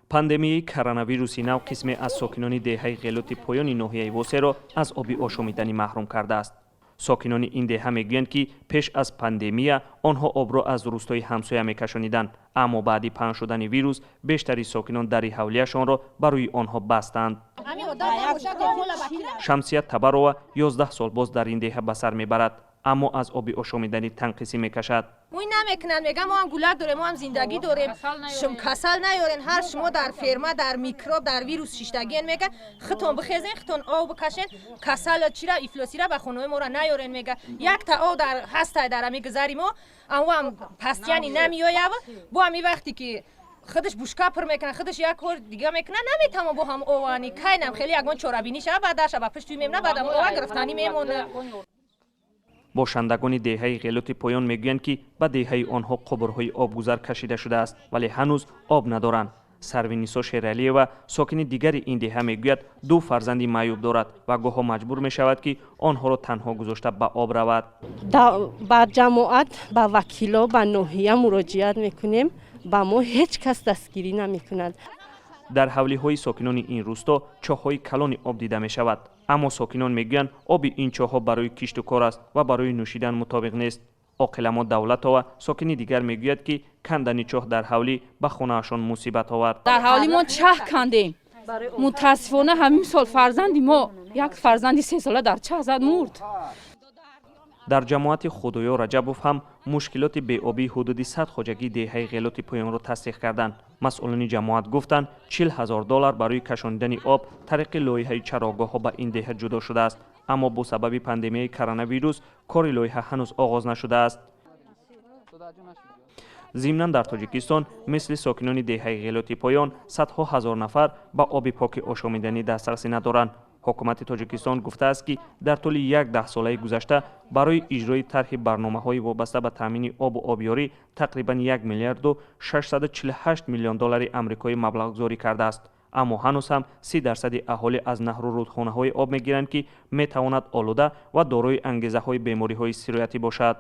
پاندمیای کرونا نو قسمی از ساکنان دهه غلوت پایان ناحیه واسه را از آبی آشامیدنی محروم کرده است. ساکنان این دهه میگویند که پیش از پاندمی آنها آب را از روستای همسایه میکشانیدند، اما بعد پنهان شدن ویروس بیشتری ساکنان در حولیه‌شان را برای آنها بستند. شمسیه تبروا 11 سال باز در این دهه به سر میبرد، اما از آبی آشامیدنی تنقیسی میکشد. موی نمیکنن، میگم ما هم گولک داریم، ما هم زندگی داریم، کسل نیارین، هر شما در فرما در میکروب در ویروس شیشتگین میگه خطون بخیزین، خطون آب بکشین، کسل چیرا افلوسی را به خانه ما را نیارین، میگه یک تا آب در هسته در میگذاریم اما هم پستیانی نمیآید. با هم وقتی که خودش بوشکا پر میکنه، خودش یک کار دیگه میکنه، نمیتونه با هم اوانی کاینم خیلی یگان چورابینی شه بعدش با پشت میمونه، بعدم او گرفتانی میمونه. باشندگان دهه غلوت پایان میگویند که به دهه آنها قبرهای آبگذر کشیده شده است ولی هنوز آب ندارند. سروینیسا شیرالیه ساکن دیگر این دهه میگوید 2 فرزند معیوب دارد و گاهی مجبور می شود که آنها را تنها گذاشته به آب رود. با جماعت با وکیلا با ناحیه مراجعت میکنیم، با ما هیچ کس دستگیری نمیکند. در حولی های ساکنان این روستا چاهای کلان آب دیده می شود، اما ساکنان میگویند آب این چاها برای کشت و کار است و برای نوشیدن مطابق نیست. عاقلما دولت و ساکن دیگر میگوید که کندن چاه در حولی به خانه‌شان مصیبت آورد. در حولی ما چاه کندیم، متاسفانه همین سال فرزندی ما یک فرزندی 3 ساله در چاه زد مرد. در جماعت خدایا رجبوف هم مشکلات بی‌آبی حدود 100 خواجگی دهه غلوت پایان را تصدیق کردند. مسئولان جماعت گفتند $40,000 برای کشاندن آب طریق لایحه چراگاه‌ها به این دهه جدا شده است، اما با سبب پاندمی کرونا ویروس کار لایحه هنوز آغاز نشده است. ضمناً در تاجیکستان مثل ساکنان دهه غلوت پایان صدها هزار نفر به آب پاک آشامیدنی دسترسی ندارند. حکومت تاجیکستان گفته است که در طول 10 ساله گذشته برای اجرای طرح برنامه‌های وابسته به تامین آب و آبیاری تقریباً $1,648 میلیون آمریکایی مبلغ گذاری کرده است، اما هنوز هم 30% اهالی از نهر و رودخانه‌های آب می‌گیرند که می‌تواند آلوده و دارای انگیزه‌های بیماری‌های سیرایتی باشد.